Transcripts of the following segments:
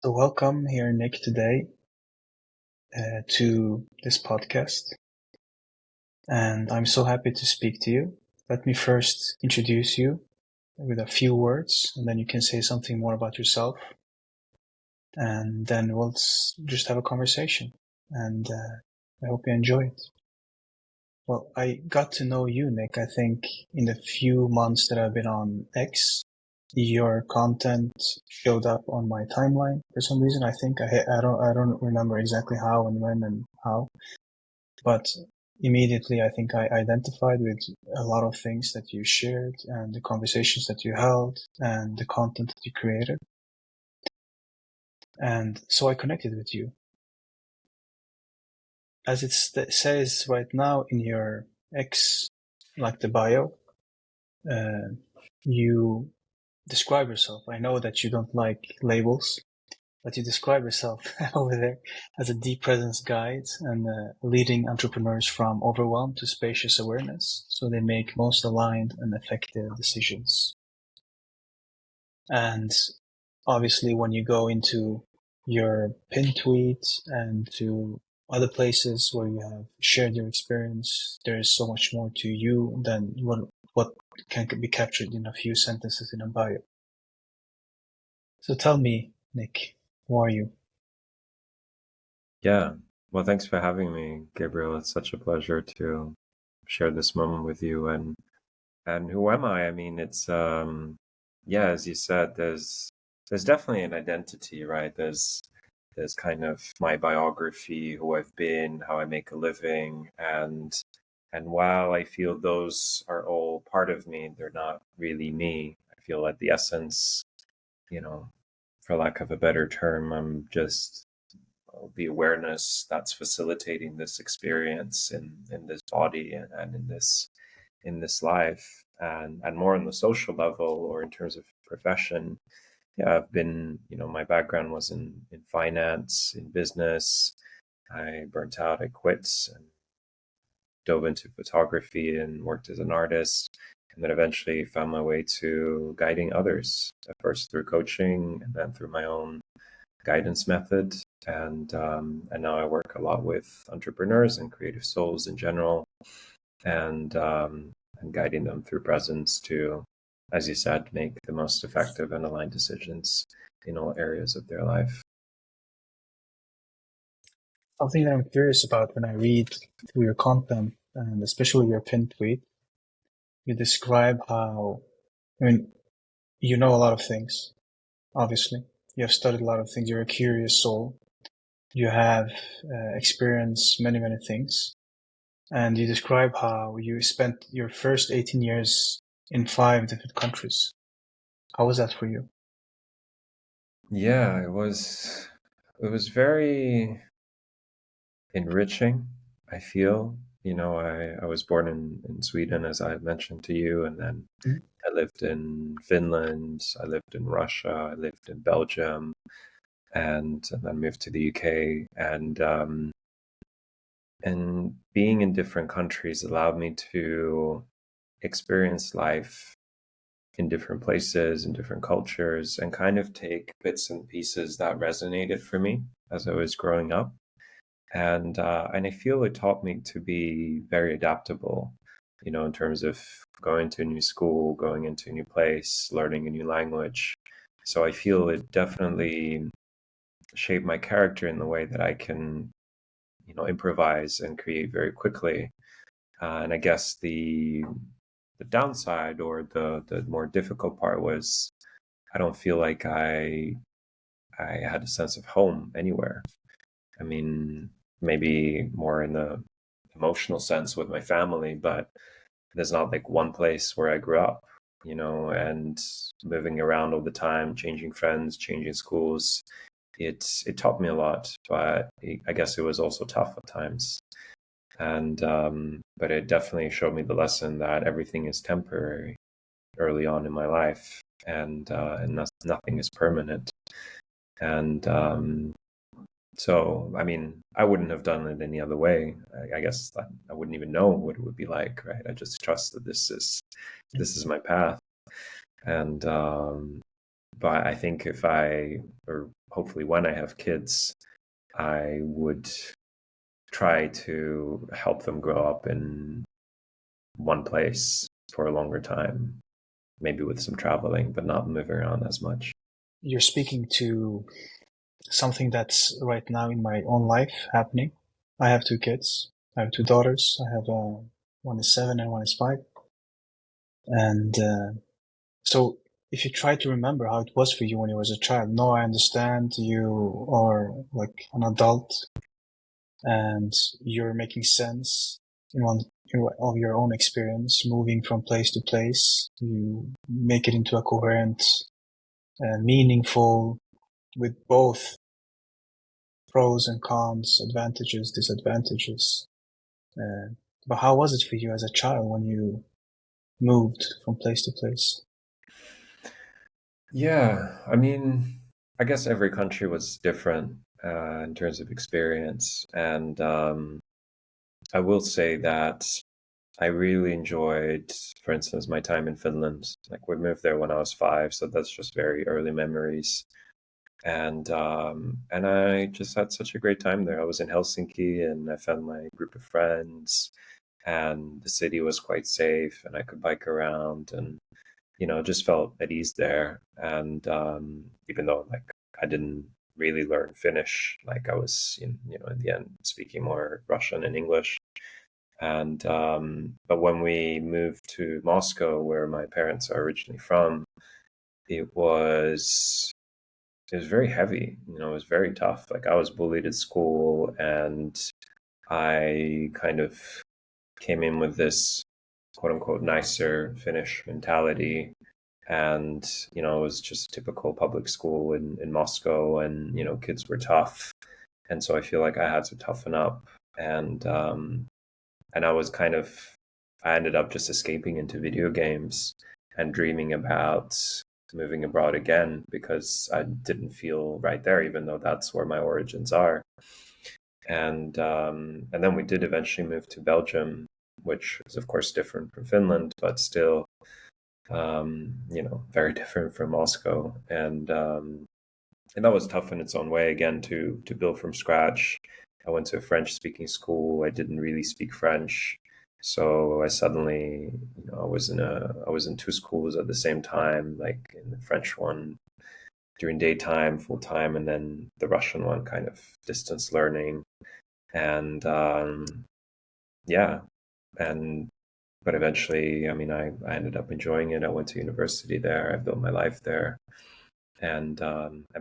So welcome here, Nick, today to this podcast. And I'm so happy to speak to you. Let me first introduce you with a few words, and then you can say something more about yourself. And then we'll just have a conversation. And I hope you enjoy it. Well, I got to know you, Nick, I think in the few months that I've been on X. Your content showed up on my timeline for some reason. I think I don't remember exactly how and when and how, but immediately I think I identified with a lot of things that you shared and the conversations that you held and the content that you created. And so I connected with you. As it says right now in your X, like the bio, you describe yourself. I know that you don't like labels, but you describe yourself over there as a deep presence guide and leading entrepreneurs from overwhelm to spacious awareness so they make most aligned and effective decisions. And obviously, when you go into your pin tweets and to other places where you have shared your experience, there is so much more to you than what can be captured in a few sentences in a bio. So tell me, Nick, who are you? Yeah. Well, thanks for having me, Gabriel. It's such a pleasure to share this moment with you. And who am I? I mean, it's yeah, as you said, there's definitely an identity, right? There's kind of my biography, who I've been, how I make a living, and while I feel those are all part of me, they're not really me. I feel at the essence, you know, for lack of a better term, I'm just the awareness that's facilitating this experience in this body and in this life, and more on the social level or in terms of profession. Yeah, I've been, my background was in finance, in business. I burnt out, I quit, and dove into photography and worked as an artist, and then eventually found my way to guiding others, at first through coaching and then through my own guidance method. And now I work a lot with entrepreneurs and creative souls in general, and guiding them through presence to, as you said, make the most effective and aligned decisions in all areas of their life. Something that I'm curious about when I read through your content, and especially your pin tweet, you describe how, I mean, you know a lot of things, obviously. You have studied a lot of things. You're a curious soul. You have experienced many, many things. And you describe how you spent your first 18 years in 5 different countries. How was that for you? Yeah, it was very enriching, I feel. I was born in Sweden, as I mentioned to you, and then Mhm. I lived in Finland, I lived in Russia, I lived in Belgium, and then moved to the UK. And being in different countries allowed me to experience life in different places, in different cultures, and kind of take bits and pieces that resonated for me as I was growing up. And I feel it taught me to be very adaptable, in terms of going to a new school, going into a new place, learning a new language. So I feel it definitely shaped my character in the way that I can, improvise and create very quickly. And I guess the downside, or the more difficult part, was I don't feel like I had a sense of home anywhere. I mean, maybe more in the emotional sense with my family, but there's not like one place where I grew up, and moving around all the time, changing friends, changing schools. It taught me a lot, but I guess it was also tough at times. And but it definitely showed me the lesson that everything is temporary early on in my life, and nothing is permanent. And so, I mean, I wouldn't have done it any other way. I guess I wouldn't even know what it would be like, right? I just trust that this is my path. And but I think if I, or hopefully when I have kids, I would try to help them grow up in one place for a longer time, maybe with some traveling, but not moving around as much. You're speaking to something that's right now in my own life happening. I have two kids. I have two daughters. I have one is 7 and one is 5. And so if you try to remember how it was for you when you was a child, no, I understand you are like an adult and you're making sense in one of your own experience, moving from place to place. You make it into a coherent, meaningful, with both pros and cons, advantages, disadvantages. But how was it for you as a child when you moved from place to place? Yeah, I mean, I guess every country was different in terms of experience. And I will say that I really enjoyed, for instance, my time in Finland. Like we moved there when I was 5, so that's just very early memories. And I just had such a great time there. I was in Helsinki and I found my group of friends, and the city was quite safe, and I could bike around, and just felt at ease there. And even though like I didn't really learn Finnish, like I was in the end speaking more Russian and English. And but when we moved to Moscow, where my parents are originally from, it was it was very heavy. It was very tough. Like I was bullied at school, and I kind of came in with this quote unquote nicer Finnish mentality. And it was just a typical public school in Moscow, and kids were tough. And so I feel like I had to toughen up. And I was I ended up just escaping into video games and dreaming about moving abroad again, because I didn't feel right there, even though that's where my origins are. And then we did eventually move to Belgium, which is of course different from Finland, but still, very different from Moscow. And that was tough in its own way, again, to build from scratch. I went to a French speaking school. I didn't really speak French. So I suddenly, I was in two schools at the same time, like in the French one during daytime, full time, and then the Russian one kind of distance learning. And yeah, and but eventually, I mean, I ended up enjoying it. I went to university there. I built my life there. And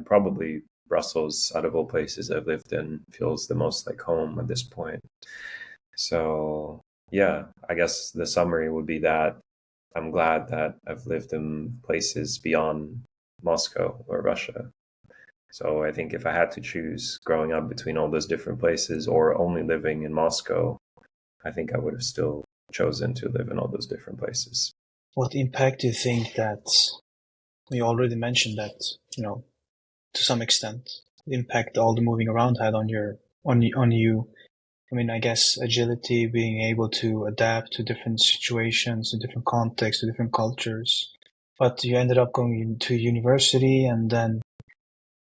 probably Brussels, out of all places I've lived in, feels the most like home at this point. So yeah, I guess the summary would be that I'm glad that I've lived in places beyond Moscow or Russia. So I think if I had to choose growing up between all those different places or only living in Moscow, I think I would have still chosen to live in all those different places. What impact do you think that you already mentioned that, to some extent, the impact all the moving around had on you? I mean, I guess agility, being able to adapt to different situations, to different contexts, to different cultures. But you ended up going into university and then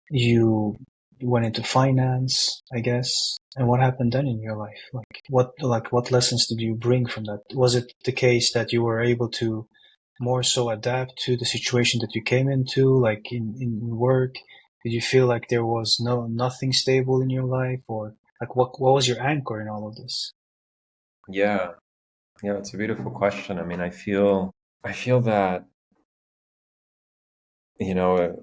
you went into finance, I guess. And what happened then in your life? What lessons did you bring from that? Was it the case that you were able to more so adapt to the situation that you came into, like in work? Did you feel like there was nothing stable in your life, or like what was your anchor in all of this? Yeah, yeah, it's a beautiful question. I mean, I feel that, you know,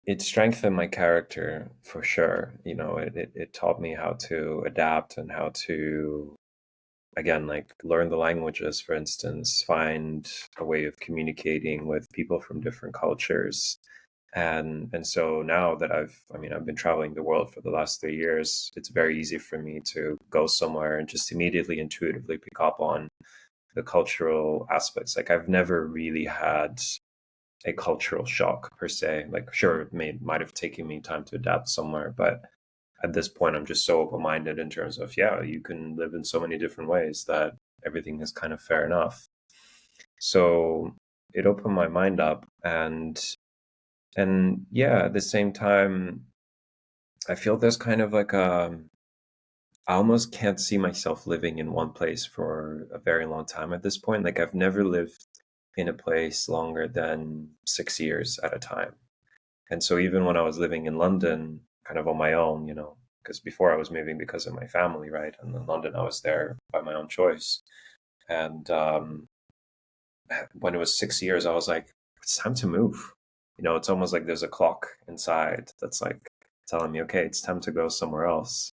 it strengthened my character for sure. It taught me how to adapt and how to, again, like learn the languages, for instance, find a way of communicating with people from different cultures. And so now that I've been traveling the world for the last 3 years, it's very easy for me to go somewhere and just immediately intuitively pick up on the cultural aspects. Like I've never really had a cultural shock per se. Like sure, might have taken me time to adapt somewhere, but at this point I'm just so open-minded in terms of, yeah, you can live in so many different ways that everything is kind of fair enough. So it opened my mind up, and yeah, at the same time, I feel there's kind of like I almost can't see myself living in one place for a very long time at this point. Like I've never lived in a place longer than 6 years at a time. And so even when I was living in London, kind of on my own, because before I was moving because of my family, right? And in London, I was there by my own choice. And when it was 6 years, I was like, it's time to move. It's almost like there's a clock inside that's like telling me, okay, it's time to go somewhere else.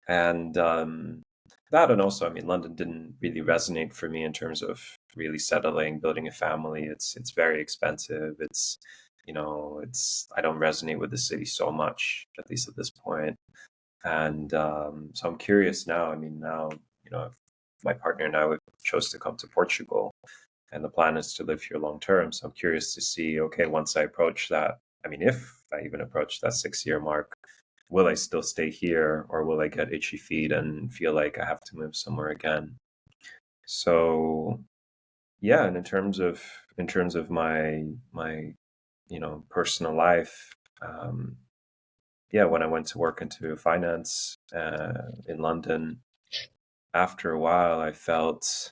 And that, and also, I mean, London didn't really resonate for me in terms of really settling, building a family. It's very expensive. It's I don't resonate with the city so much, at least at this point. And so I'm curious now. I mean, now my partner and I we chose to come to Portugal, and the plan is to live here long term. So I'm curious to see. Okay, once I approach that, I mean, if I even approach that 6 year mark, will I still stay here, or will I get itchy feet and feel like I have to move somewhere again? So yeah, and in terms of my personal life, yeah, when I went to work into finance in London, after a while, I felt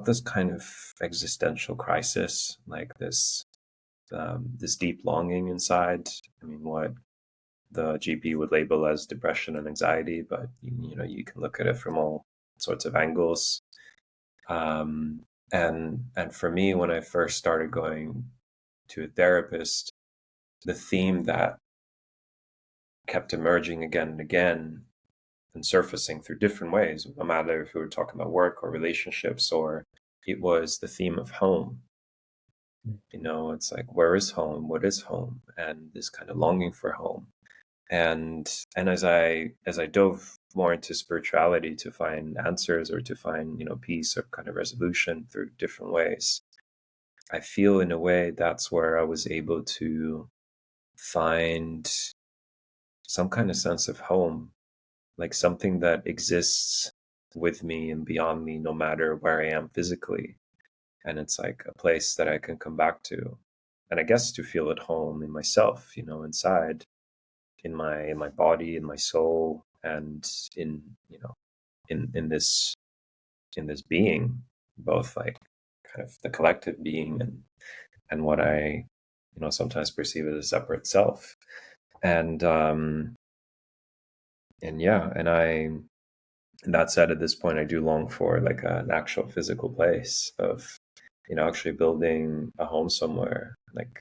this kind of existential crisis, like this deep longing inside. I mean, what the GP would label as depression and anxiety, but you can look at it from all sorts of angles. Um, and for me, when I first started going to a therapist, the theme that kept emerging again and again and surfacing through different ways, no matter if we were talking about work or relationships, or it was the theme of home. It's like, where is home? What is home? And this kind of longing for home. And as I dove more into spirituality to find answers or to find peace or kind of resolution through different ways, I feel in a way that's where I was able to find some kind of sense of home, like something that exists with me and beyond me no matter where I am physically. And it's like a place that I can come back to, and I guess to feel at home in myself, inside, in my body, in my soul, and in you know in this being, both like kind of the collective being and what I sometimes perceive as a separate self. And yeah, and that said, at this point I do long for like an actual physical place of actually building a home somewhere, like,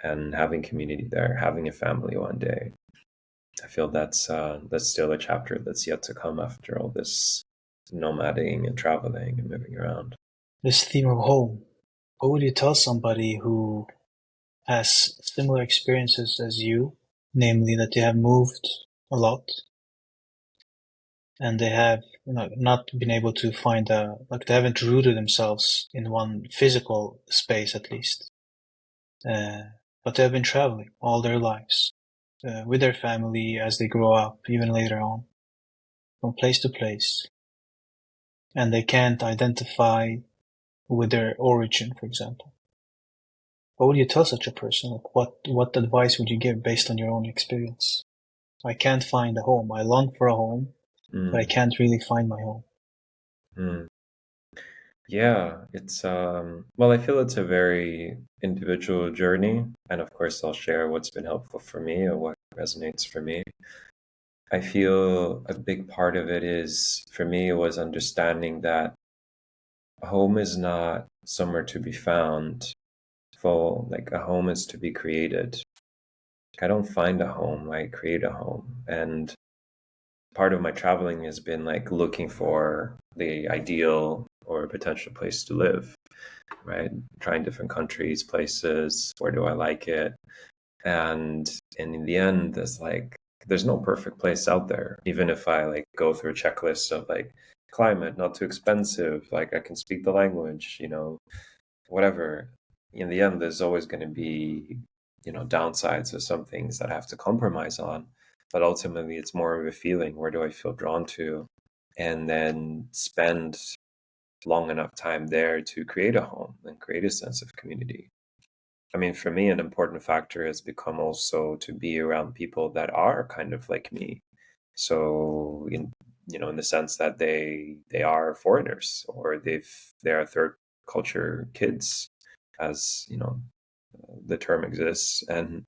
and having community there, having a family one day. I feel that's still a chapter that's yet to come after all this nomading and traveling and moving around. This theme of home, what would you tell somebody who has similar experiences as you, namely that they have moved a lot and they have not been able to find they haven't rooted themselves in one physical space at least, but they have been traveling all their lives with their family as they grow up, even later on, from place to place, and they can't identify with their origin, for example. What would you tell such a person? Like what advice would you give based on your own experience? I can't find a home. I long for a home, but I Mm, can't really find my home. mm. Yeah, it's well, I feel it's a very individual journey, and of course I'll share what's been helpful for me or what resonates for me. I feel a big part of it is, for me, was understanding that home is not somewhere to be found. For like, a home is to be created. I don't find a home, I create a home. And part of my traveling has been like looking for the ideal or potential place to live, right? Trying different countries, places, where do I like it? And in the end, there's no perfect place out there. Even if I like go through a checklist of like climate, not too expensive, like I can speak the language, whatever. In the end, there's always going to be downsides or some things that I have to compromise on. But ultimately, it's more of a feeling. Where do I feel drawn to? And then spend long enough time there to create a home and create a sense of community. I mean, for me, an important factor has become also to be around people that are kind of like me. So, in the sense that they are foreigners, or they are third culture kids, as the term exists. And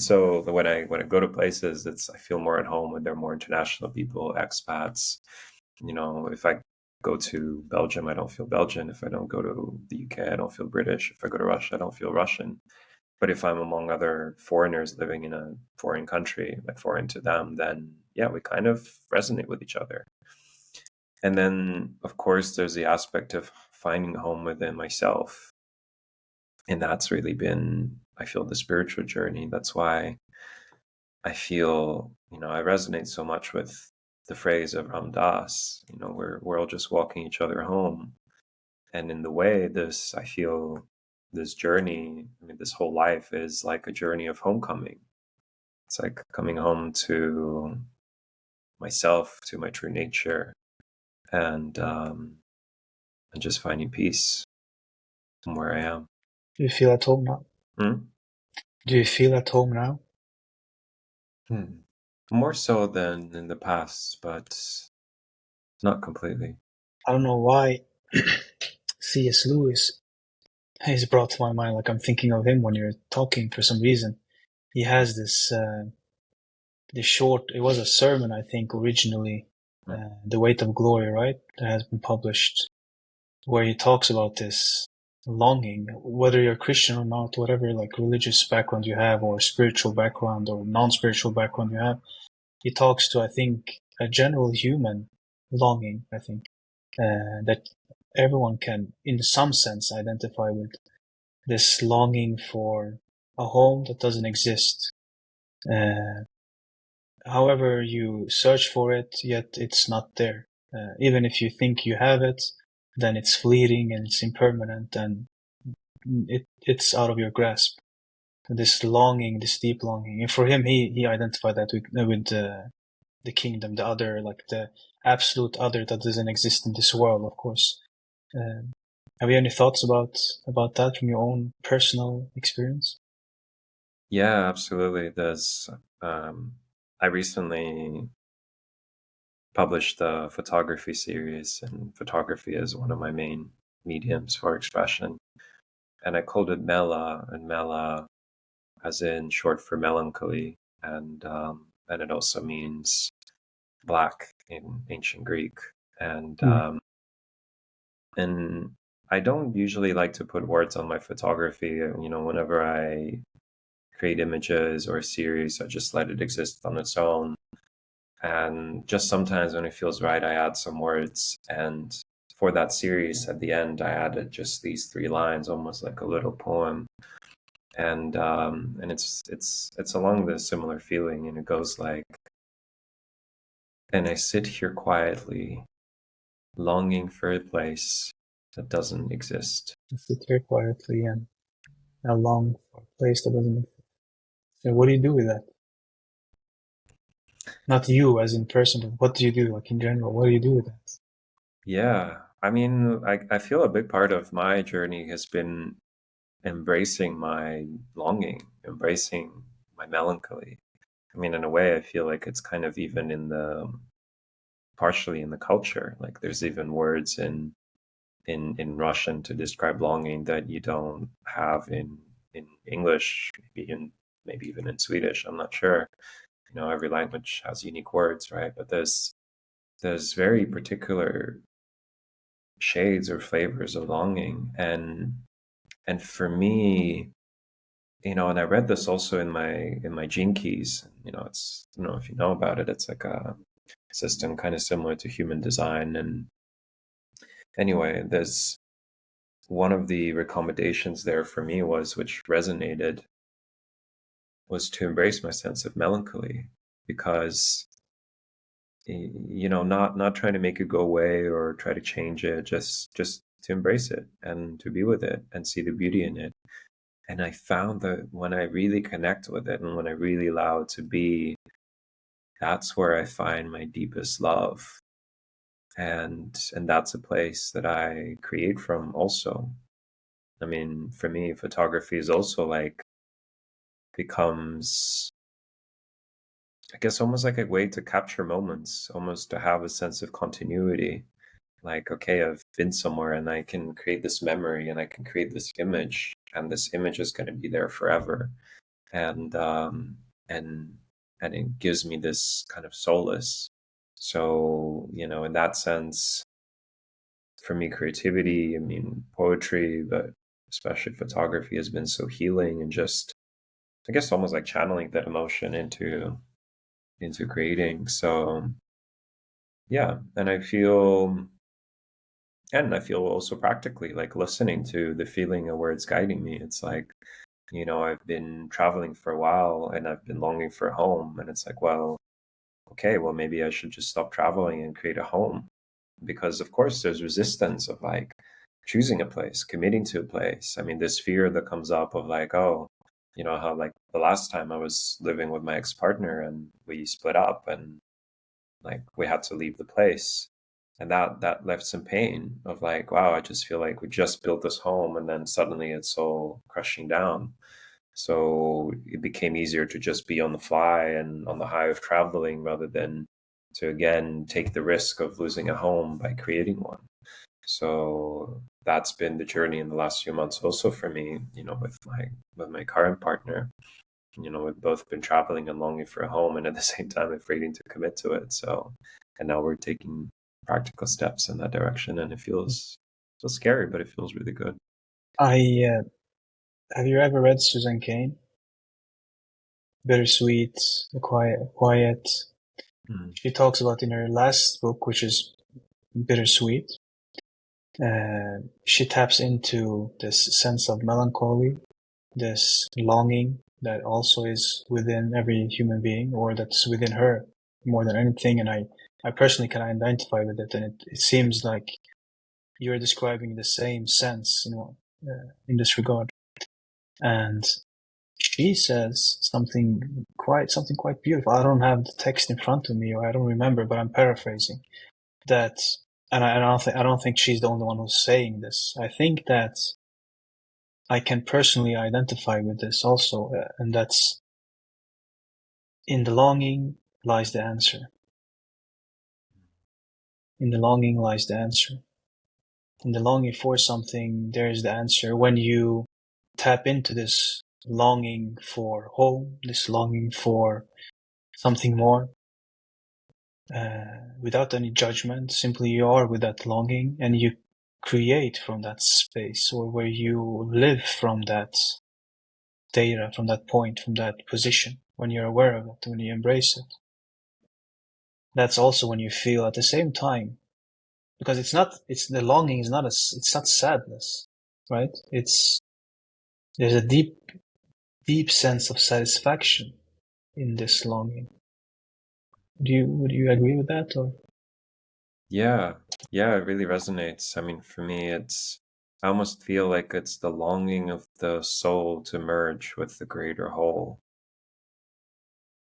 so when I go to places, I feel more at home when they're more international people, expats. If I go to Belgium, I don't feel Belgian. If I don't go to the UK, I don't feel British. If I go to Russia, I don't feel Russian. But if I'm among other foreigners living in a foreign country, like foreign to them, then yeah, we kind of resonate with each other. And then, of course, there's the aspect of finding home within myself. And that's really been, I feel, the spiritual journey. That's why I feel, I resonate so much with the phrase of Ram Dass, we're all just walking each other home. And in the way, I feel this journey, I mean, this whole life is like a journey of homecoming. It's like coming home to myself, to my true nature, and just finding peace from where I am. Do you feel at home now? Hmm? Do you feel at home now? More so than in the past, but not completely. I don't know why C.S. Lewis is brought to my mind. Like I'm thinking of him when you're talking for some reason. He has this short. It was a sermon, I think, originally, "The Weight of Glory," right? That has been published, where he talks about this longing, whether you're Christian or not, whatever like religious background you have, or spiritual background or non-spiritual background you have. He talks to, I think, a general human longing. I think that everyone can, in some sense, identify with this longing for a home that doesn't exist. However you search for it, yet it's not there. Even if you think you have it, then it's fleeting and it's impermanent, and it's out of your grasp. This longing, this deep longing. And for him, he identified that with the kingdom, the other, like the absolute other that doesn't exist in this world, of course. Have you any thoughts about that from your own personal experience? Yeah, absolutely. I recently published a photography series, and photography is one of my main mediums for expression. And I called it Mela, and Mela as in short for melancholy, and it also means black in ancient Greek. And Mm. and I don't usually like to put words on my photography. Whenever I create images or a series, I just let it exist on its own. And just sometimes when it feels right, I add some words. And for that series, at the end, I added just these 3 lines, almost like a little poem. And it's along this similar feeling, and it goes like, and I sit here quietly, longing for a place that doesn't exist. Sit here quietly and long for a place that doesn't exist. So what do you do with that? Not you as in person, but what do you do, like in general? What do you do with that? Yeah, I mean, I feel a big part of my journey has been embracing my longing, embracing my melancholy. I mean, in a way, I feel like it's kind of even partially in the culture. Like there's even words in Russian to describe longing that you don't have in English, maybe even in Swedish. I'm not sure. Every language has unique words, right? But there's very particular shades or flavors of longing, and for me, and I read this also in my Gene Keys. It's, I don't know if you know about it. It's like a system kind of similar to human design. And anyway, there's one of the recommendations there for me which resonated, was to embrace my sense of melancholy, because not trying to make it go away or try to change it, just to embrace it and to be with it and see the beauty in it. And I found that when I really connect with it and when I really allow it to be, that's where I find my deepest love. And that's a place that I create from also. I mean, for me, photography is also like becomes, I guess, almost like a way to capture moments, almost to have a sense of continuity. Like, okay, I've been somewhere and I can create this memory and I can create this image, and this image is going to be there forever. And and and it gives me this kind of solace. So, in that sense, for me, creativity, I mean, poetry, but especially photography has been so healing, and just, I guess, almost like channeling that emotion into creating. So yeah, and I feel also practically like listening to the feeling of where it's guiding me. It's like, I've been traveling for a while and I've been longing for a home, and it's like, well, okay, well, maybe I should just stop traveling and create a home. Because of course there's resistance of like choosing a place, committing to a place. I mean, this fear that comes up of like, oh, how like the last time I was living with my ex-partner and we split up, and like we had to leave the place. And that left some pain of like, wow, I just feel like we just built this home and then suddenly it's all crushing down. So it became easier to just be on the fly and on the high of traveling, rather than to again take the risk of losing a home by creating one. So that's been the journey in the last few months also for me, with my current partner. We've both been traveling and longing for a home, and at the same time afraid to commit to it. So, and now we're taking practical steps in that direction, and it feels scary, but it feels really good. I Have you ever read Susan Cain? Bittersweet, The Quiet. Mm. She talks about in her last book, which is Bittersweet. She taps into this sense of melancholy, this longing that also is within every human being, or that's within her more than anything. And I personally can identify with it, and it seems like you're describing the same sense, in this regard. And she says something quite beautiful. I don't have the text in front of me, or I don't remember, but I'm paraphrasing that. And I don't think she's the only one who's saying this. I think that I can personally identify with this also, and that's in the longing lies the answer. In the longing lies the answer. In the longing for something, there is the answer. When you tap into this longing for home, this longing for something more, without any judgment, simply you are with that longing and you create from that space, or where you live from that data, from that point, from that position, when you're aware of it, when you embrace it. That's also when you feel at the same time, because it's the longing is not it's not sadness, right? There's a deep sense of satisfaction in this longing. Would you agree with that, or? Yeah, yeah, it really resonates. I mean, for me, I almost feel like it's the longing of the soul to merge with the greater whole.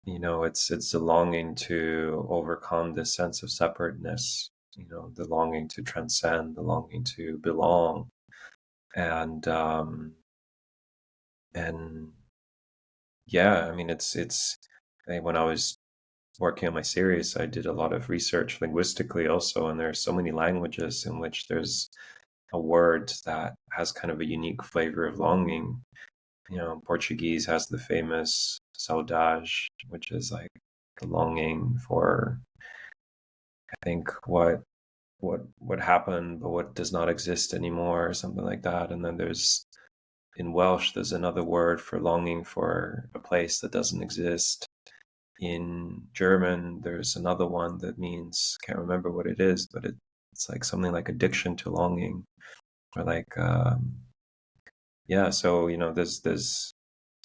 It's the longing to overcome this sense of separateness, the longing to transcend, the longing to belong. And and yeah, I mean, when I was working on my series, I did a lot of research linguistically also, and there are so many languages in which there's a word that has kind of a unique flavor of longing. Portuguese has the famous saudade, which is like the longing for, I think, what happened, but what does not exist anymore, or something like that. And then in Welsh, there's another word for longing for a place that doesn't exist. In German, there's another one that means, can't remember what it is, but it's like something like addiction to longing, or like, yeah. So there's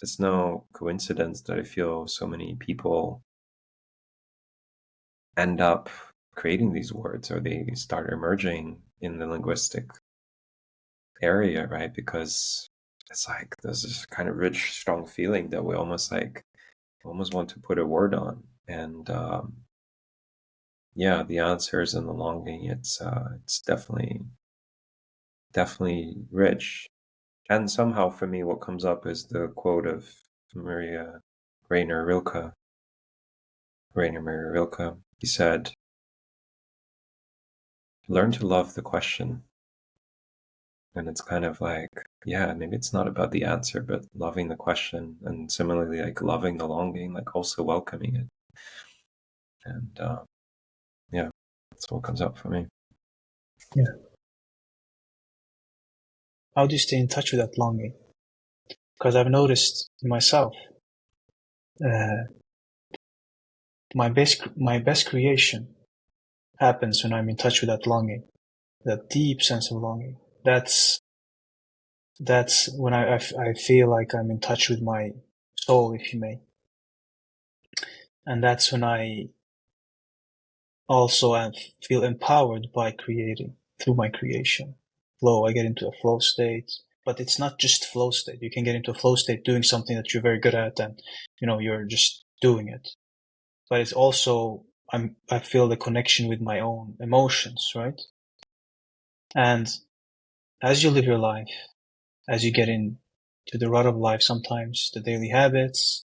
it's no coincidence that I feel so many people end up creating these words, or they start emerging in the linguistic area, right? Because it's like there's this kind of rich, strong feeling that we almost want to put a word on. And yeah, the answers and the longing, it's definitely rich. And somehow for me, what comes up is the quote of Maria Rainer Rilke. Rainer Maria Rilke. He said, "Learn to love the question." And it's kind of like, yeah, maybe it's not about the answer, but loving the question, and similarly, like loving the longing, like also welcoming it. And yeah, that's what comes up for me. Yeah. How do you stay in touch with that longing? Because I've noticed in myself, my best creation happens when I'm in touch with that longing, that deep sense of longing. That's when I feel like I'm in touch with my soul, if you may. And that's when I also feel empowered by creating through my creation. Flow, I get into a flow state, but it's not just flow state. You can get into a flow state doing something that you're very good at and, you're just doing it. But it's also, I feel the connection with my own emotions, right? And as you live your life, as you get into the rut of life, sometimes the daily habits,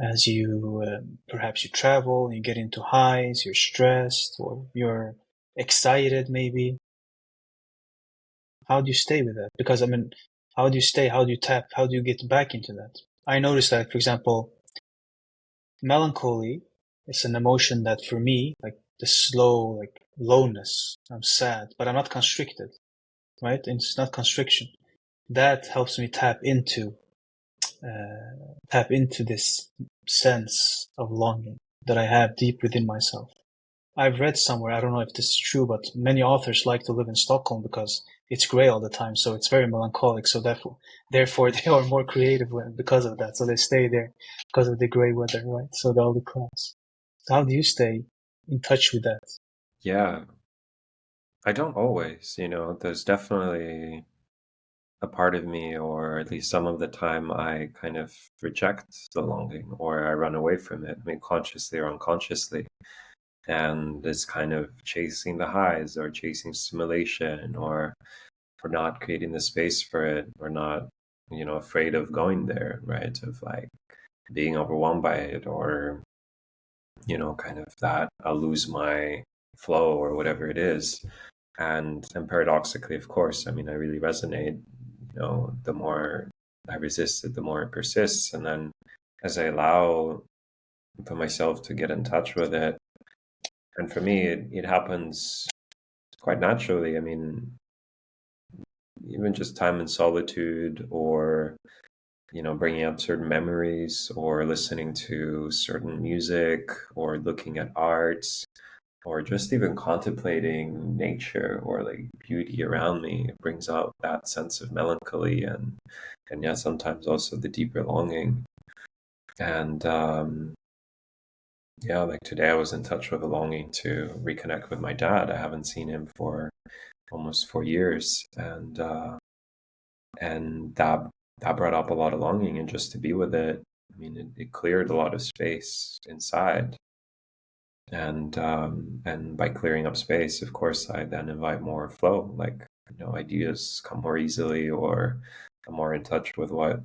as you perhaps you travel and you get into highs, you're stressed or you're excited maybe. How do you stay with that? Because how do you stay? How do you tap? How do you get back into that? I noticed that, for example, melancholy is an emotion that for me, like the slow, like lowness, I'm sad, but I'm not constricted, right? And it's not constriction. That helps me tap into this sense of longing that I have deep within myself. I've read somewhere, I don't know if this is true, but many authors like to live in Stockholm because it's gray all the time, so it's very melancholic. So therefore they are more creative because of that. So they stay there because of the gray weather, right? So all the clouds. So how do you stay in touch with that? Yeah, I don't always, there's definitely a part of me, or at least some of the time, I kind of reject the longing or I run away from it, I mean, consciously or unconsciously. And it's kind of chasing the highs or chasing stimulation, or we're not creating the space for it. We're not, afraid of going there, right? Of like being overwhelmed by it, or, kind of that I'll lose my flow or whatever it is. And paradoxically, of course, I mean, I really resonate. The more I resist it, the more it persists. And then as I allow for myself to get in touch with it, and for me, it happens quite naturally. I mean, even just time in solitude, or bringing up certain memories, or listening to certain music, or looking at art, or just even contemplating nature or like beauty around me, it brings out that sense of melancholy, and yeah, sometimes also the deeper longing. And yeah, like today I was in touch with a longing to reconnect with my dad. I haven't seen him for almost 4 years, and that brought up a lot of longing, and just to be with it, I mean, it cleared a lot of space inside. And by clearing up space, of course, I then invite more flow, like, ideas come more easily, or I'm more in touch with what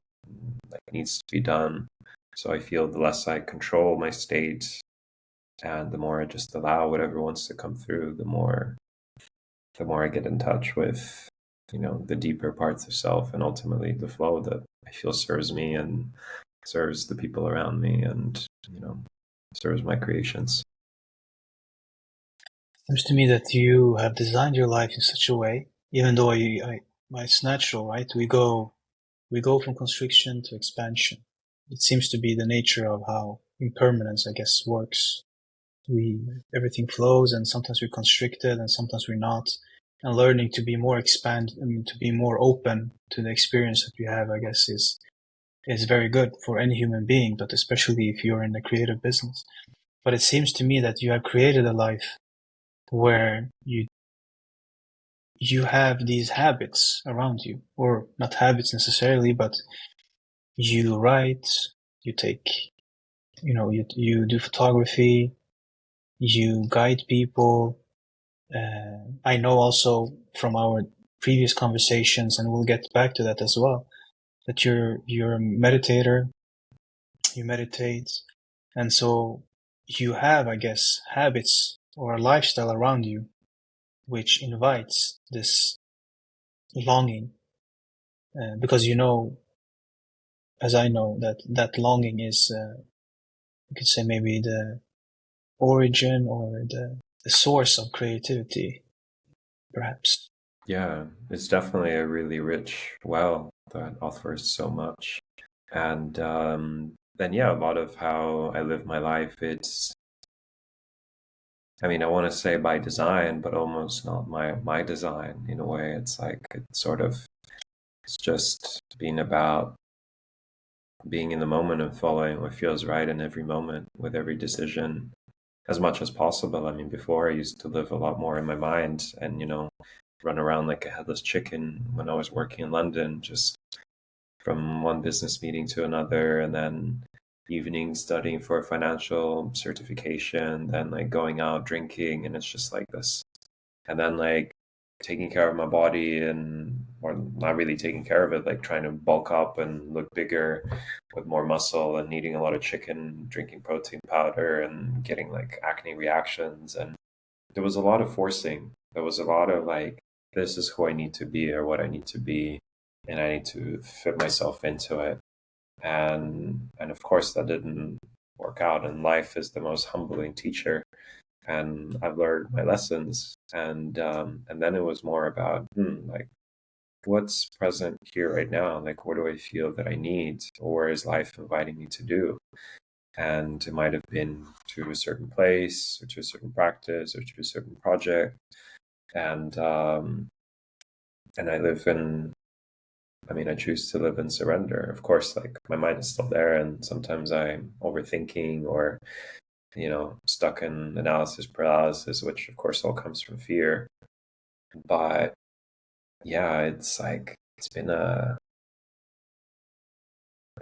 like needs to be done. So I feel the less I control my state, and the more I just allow whatever wants to come through, the more I get in touch with, the deeper parts of self, and ultimately the flow that I feel serves me and serves the people around me, and, serves my creations. Seems to me that you have designed your life in such a way, even though it's natural, right? We go from constriction to expansion. It seems to be the nature of how impermanence, I guess, works. Everything flows, and sometimes we're constricted and sometimes we're not. And learning to be more to be more open to the experience that you have, I guess, is very good for any human being, but especially if you're in the creative business. But it seems to me that you have created a life where you have these habits around you, or not habits necessarily, but you write, you take, you do photography, you guide people. I know also from previous conversations, and we'll get back to that as well, that you're a meditator, you meditate, and so you have, I guess, habits or a lifestyle around you which invites this longing, because you know, as I know, that that longing is, you could say, maybe the origin or the source of creativity, perhaps. Yeah, it's definitely a really rich well that offers so much. And then, yeah, a lot of how I live my life, I mean, I want to say by design, but almost not my design in a way. It's like it's just being about being in the moment and following what feels right in every moment with every decision as much as possible. I mean, before I used to live a lot more in my mind and, run around like a headless chicken when I was working in London, just from one business meeting to another, and then evenings studying for a financial certification, then like going out drinking, and it's just like this. And then like taking care of my body and or not really taking care of it, like trying to bulk up and look bigger with more muscle and eating a lot of chicken, drinking protein powder and getting like acne reactions. And there was a lot of forcing. There was a lot of like, this is who I need to be or what I need to be, and I need to fit myself into it. And of course that didn't work out. And life is the most humbling teacher, and I've learned my lessons. And then it was more about like what's present here right now. Like what do I feel that I need, or where is life inviting me to do? And it might have been to a certain place, or to a certain practice, or to a certain project. And I live in. I mean, I choose to live in surrender. Of course, like my mind is still there, and sometimes I'm overthinking or stuck in analysis paralysis, which of course all comes from fear. But yeah, it's like, I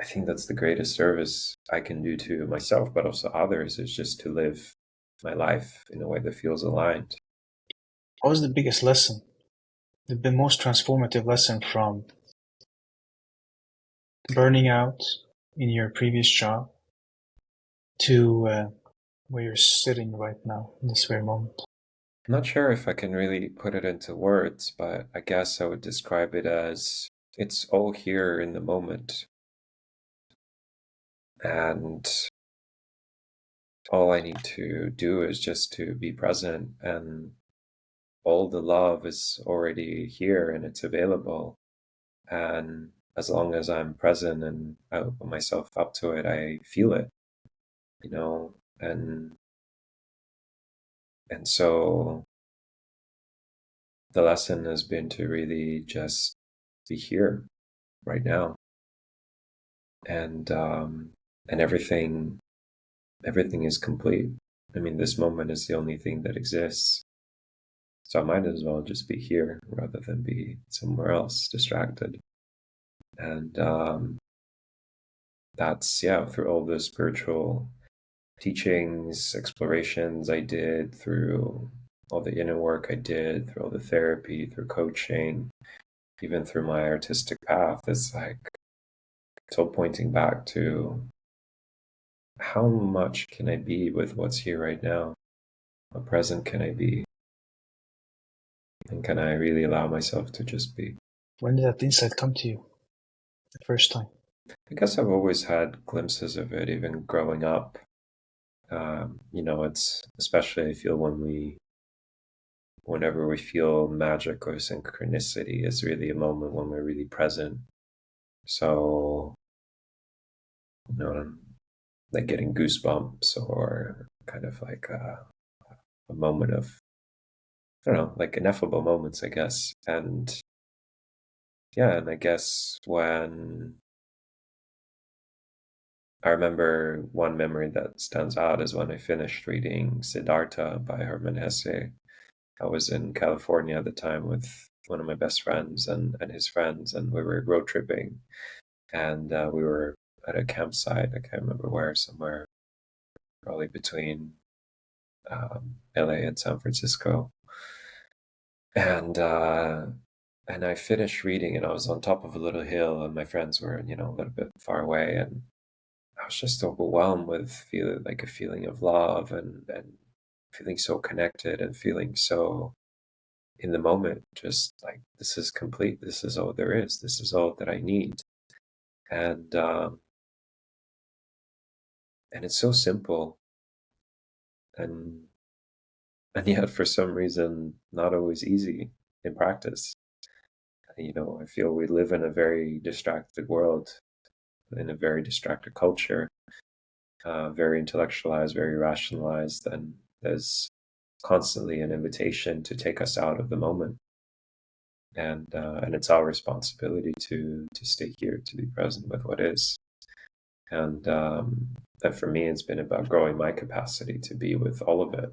think that's the greatest service I can do to myself, but also others, is just to live my life in a way that feels aligned. What was the biggest lesson, the most transformative lesson from burning out in your previous job to where you're sitting right now in this very moment? I'm not sure if I can really put it into words, but I guess I would describe it as it's all here in the moment. And all I need to do is just to be present, and all the love is already here and it's available. And as long as I'm present and I open myself up to it, I feel it, you know, and so the lesson has been to really just be here right now. And everything is complete. I mean, this moment is the only thing that exists. So I might as well just be here rather than be somewhere else distracted. And that's, yeah, through all the spiritual teachings, explorations I did, through all the inner work I did, through all the therapy, through coaching, even through my artistic path, it's like, it's all pointing back to how much can I be with what's here right now? How present can I be? And can I really allow myself to just be? When did that insight come to you the first time? I guess I've always had glimpses of it, even growing up. It's especially, I feel, whenever we feel magic or synchronicity, is really a moment when we're really present. So, like getting goosebumps, or kind of like a moment of, I don't know, like ineffable moments, I guess. And yeah, and I guess when I remember one memory that stands out is when I finished reading Siddhartha by Hermann Hesse. I was in California at the time with one of my best friends and his friends, and we were road tripping, and we were at a campsite. I can't remember where, somewhere probably between LA and San Francisco. And And I finished reading, and I was on top of a little hill, and my friends were, a little bit far away, and I was just overwhelmed with feeling like a feeling of love, and feeling so connected, and feeling so in the moment, just like this is complete. This is all there is. This is all that I need. And and it's so simple, and yet for some reason not always easy in practice. I feel we live in a very distracted world, in a very distracted culture, very intellectualized, very rationalized, and there's constantly an invitation to take us out of the moment. And it's our responsibility to stay here, to be present with what is. And for me, it's been about growing my capacity to be with all of it.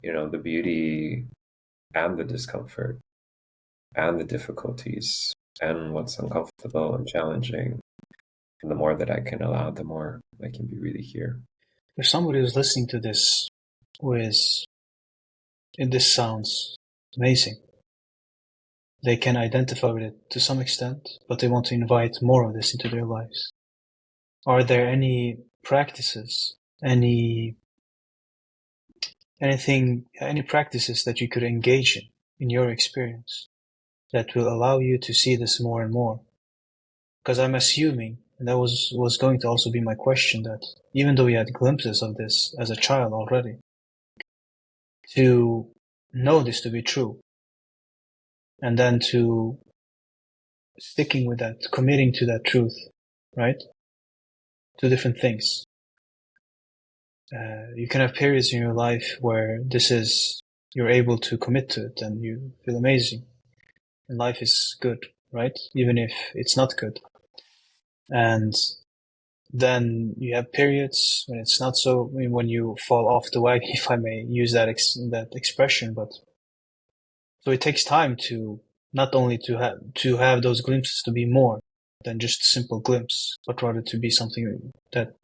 The beauty and the discomfort and the difficulties and what's uncomfortable and challenging. And the more that I can allow, the more I can be really here. For somebody who's listening to this, this sounds amazing. They can identify with it to some extent, but they want to invite more of this into their lives. Are there any practices, any practices that you could engage in your experience, that will allow you to see this more and more? Because I'm assuming, and that was going to also be my question, that even though you had glimpses of this as a child already, to know this to be true, and then to sticking with that, committing to that truth, right? Two different things. You can have periods in your life where you're able to commit to it and you feel amazing and life is good, right? Even if it's not good. And then you have periods when it's not so, when you fall off the wagon, if I may use that expression, but so it takes time to not only to have those glimpses to be more than just a simple glimpse, but rather to be something that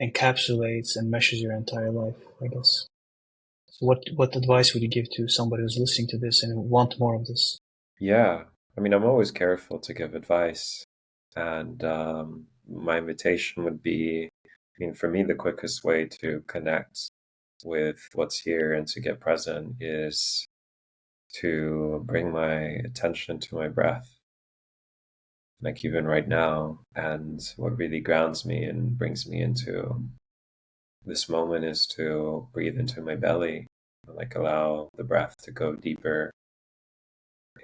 encapsulates and meshes your entire life, I guess. So what advice would you give to somebody who's listening to this and who want more of this? Yeah, I mean, I'm always careful to give advice. And my invitation would be, for me, the quickest way to connect with what's here and to get present is to bring my attention to my breath, like even right now. And what really grounds me and brings me into this moment is to breathe into my belly, like allow the breath to go deeper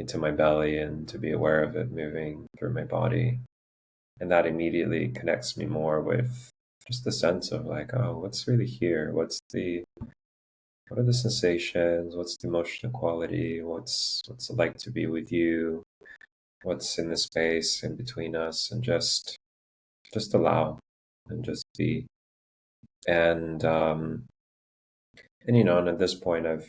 into my belly and to be aware of it moving through my body. And that immediately connects me more with just the sense of like, oh, what's really here? What are the sensations? What's the emotional quality? What's it like to be with you? What's in the space in between us? And just allow and just be. And at this point, I've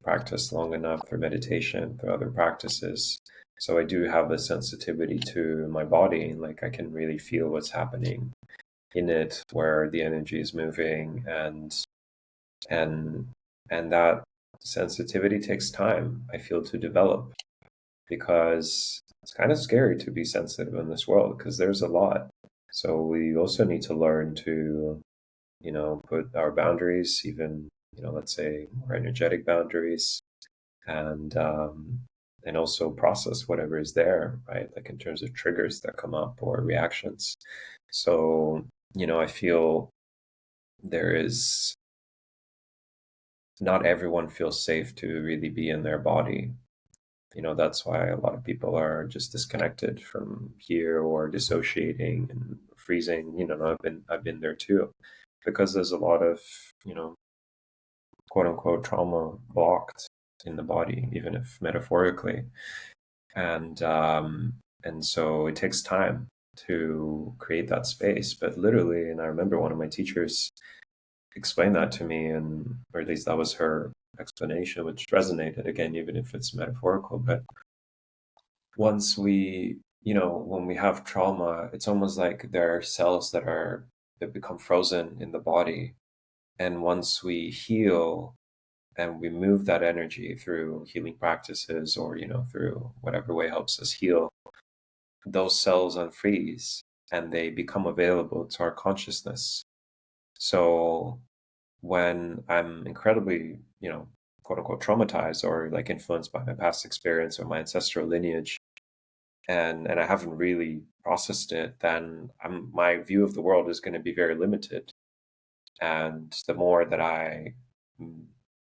practiced long enough for meditation, for other practices, so I do have a sensitivity to my body. Like I can really feel what's happening in it, where the energy is moving, and and that sensitivity takes time, I feel, to develop, because it's kind of scary to be sensitive in this world because there's a lot. So we also need to learn to put our boundaries, even, let's say more energetic boundaries, and and also process whatever is there, right? Like in terms of triggers that come up or reactions. So, I feel there is not everyone feels safe to really be in their body. That's why a lot of people are just disconnected from here or dissociating and freezing. I've been there too, because there's a lot of, quote unquote trauma blocked in the body, even if metaphorically. And so it takes time to create that space. But literally, and I remember one of my teachers explained that to me, and or at least that was her explanation, which resonated again, even if it's metaphorical. But once when we have trauma, it's almost like there are cells that become frozen in the body. And once we heal and we move that energy through healing practices, or through whatever way helps us heal, those cells unfreeze and they become available to our consciousness. So when I'm incredibly, quote unquote traumatized, or like influenced by my past experience or my ancestral lineage, and I haven't really processed it, then my view of the world is going to be very limited. And the more that I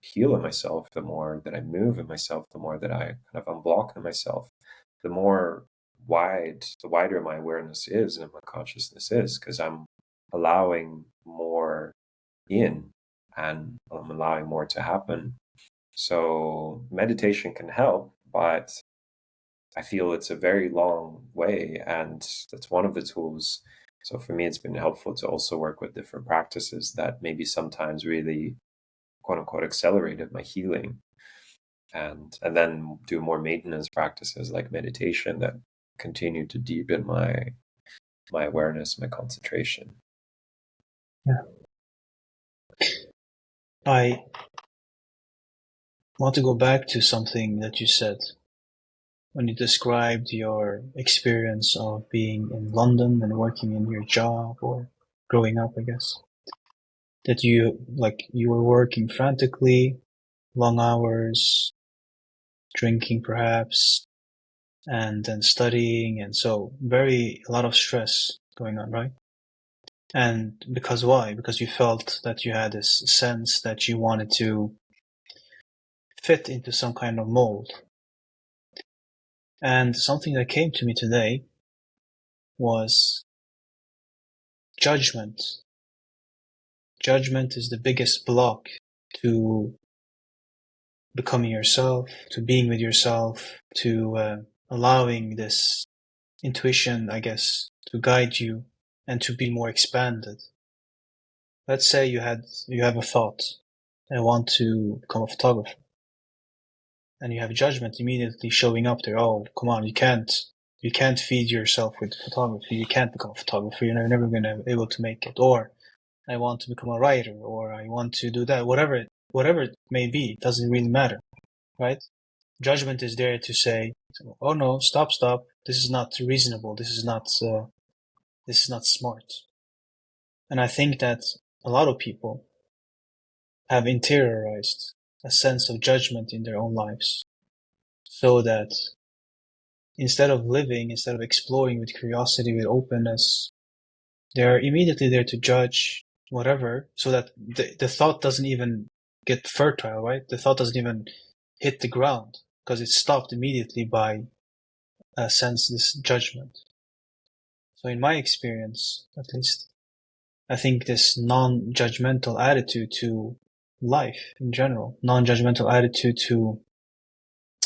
heal in myself, the more that I move in myself, the more that I kind of unblock in myself, the wider my awareness is and my consciousness is, because I'm allowing more in, and I'm allowing more to happen. So meditation can help, but I feel it's a very long way, and that's one of the tools. So for me, it's been helpful to also work with different practices that maybe sometimes really, quote unquote, accelerated my healing, and then do more maintenance practices like meditation that continue to deepen my awareness, my concentration. Yeah. I want to go back to something that you said when you described your experience of being in London and working in your job, or growing up, I guess. That you were working frantically, long hours, drinking perhaps, and then studying, and so a lot of stress going on, right? And because why? Because you felt that you had this sense that you wanted to fit into some kind of mold. And something that came to me today was judgment. Judgment is the biggest block to becoming yourself, to being with yourself, to allowing this intuition, I guess, to guide you and to be more expanded. Let's say you have a thought, I want to become a photographer. And you have judgment immediately showing up there. Oh, come on, you can't feed yourself with photography. You can't become a photographer. You're never going to be able to make it. Or I want to become a writer, or I want to do that. Whatever it may be, it doesn't really matter, right? Judgment is there to say, oh no, stop. This is not reasonable. This is not smart. And I think that a lot of people have interiorized a sense of judgment in their own lives, so that instead of exploring with curiosity, with openness, they're immediately there to judge whatever, so that the thought doesn't even get fertile, right? The thought doesn't even hit the ground, because it's stopped immediately by this judgment. So in my experience, at least, I think this non-judgmental attitude to life in general, non-judgmental attitude to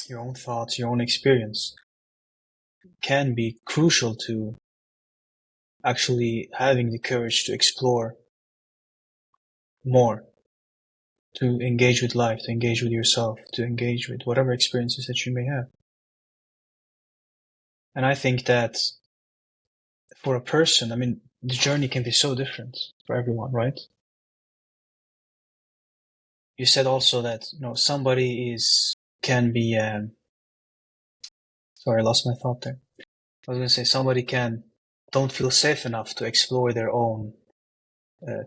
your own thoughts, your own experience, can be crucial to actually having the courage to explore more, to engage with life, to engage with yourself, to engage with whatever experiences that you may have. And I think that for a person, I mean, the journey can be so different for everyone, right? You said also that, somebody can be, sorry, I lost my thought there. I was going to say somebody don't feel safe enough to explore their own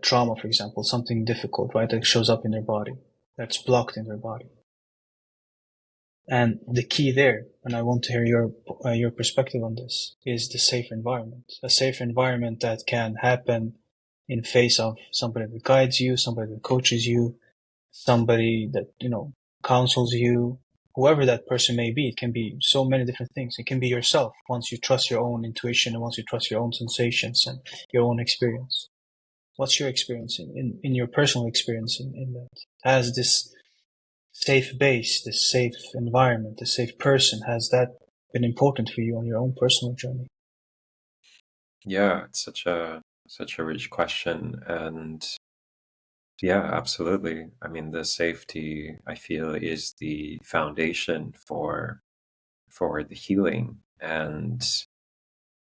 trauma, for example, something difficult, right, that shows up in their body, that's blocked in their body. And the key there, and I want to hear your perspective on this, is the safe environment. A safe environment that can happen in face of somebody that guides you, somebody that coaches you, somebody that, counsels you, whoever that person may be. It can be so many different things. It can be yourself, once you trust your own intuition and once you trust your own sensations and your own experience. What's your experience in your personal experience in that? Has this safe base, this safe environment, this safe person, has that been important for you on your own personal journey? Yeah, it's such a rich question, and yeah, absolutely. I mean, the safety, I feel, is the foundation for the healing, and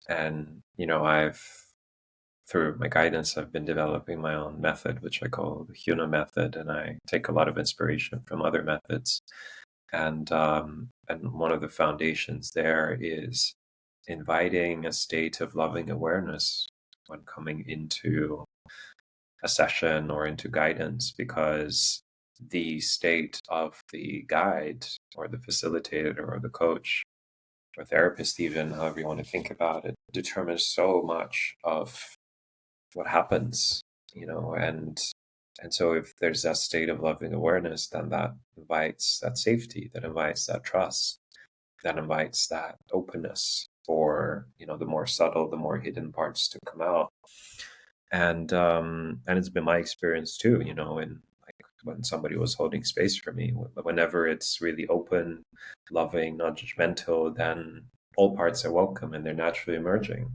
I've through my guidance, I've been developing my own method, which I call the Huna method, and I take a lot of inspiration from other methods. And one of the foundations there is inviting a state of loving awareness when coming into a session or into guidance, because the state of the guide or the facilitator or the coach or therapist, even however you want to think about it, determines so much of what happens, and so if there's that state of loving awareness, then that invites that safety, that invites that trust, that invites that openness for the more subtle, the more hidden parts to come out. And it's been my experience too, in like when somebody was holding space for me, whenever it's really open, loving, non-judgmental, then all parts are welcome and they're naturally emerging.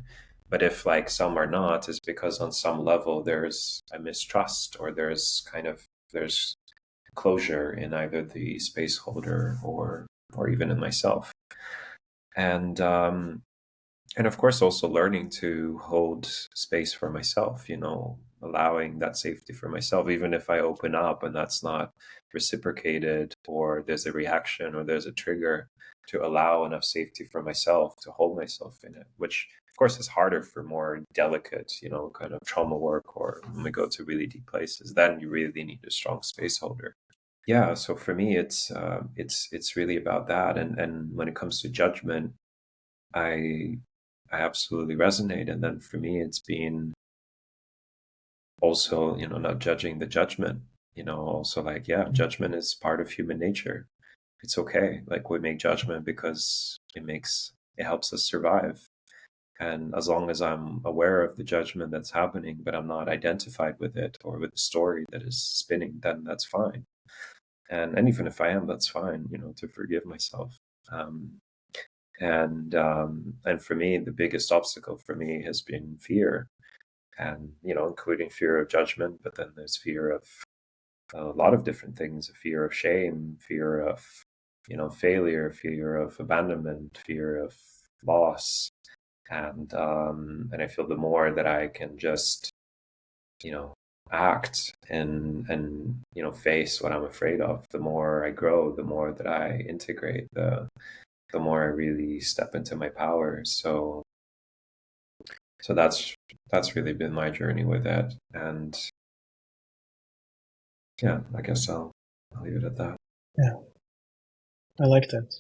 But if like some are not, it's because on some level there's a mistrust, or there's closure in either the space holder or even in myself. And of course also learning to hold space for myself, allowing that safety for myself, even if I open up and that's not reciprocated, or there's a reaction or there's a trigger, to allow enough safety for myself to hold myself in it, which of course is harder for more delicate, kind of trauma work, or when we go to really deep places, then you really need a strong space holder. Yeah, so for me it's really about that. And when it comes to judgment, I I absolutely resonate. And then for me, it's been also, not judging the judgment, also like, yeah, judgment is part of human nature. It's okay. Like we make judgment because it helps us survive. And as long as I'm aware of the judgment that's happening, but I'm not identified with it or with the story that is spinning, then that's fine. And even if I am, that's fine, to forgive myself. Um, and for me, the biggest obstacle for me has been fear, and including fear of judgment, but then there's fear of a lot of different things: a fear of shame, fear of failure, fear of abandonment, fear of loss. And I feel the more that I can just act and face what I'm afraid of, the more I grow, the more that I integrate, the more I really step into my power. So that's really been my journey with it. And yeah, I guess I'll leave it at that. Yeah, I like that.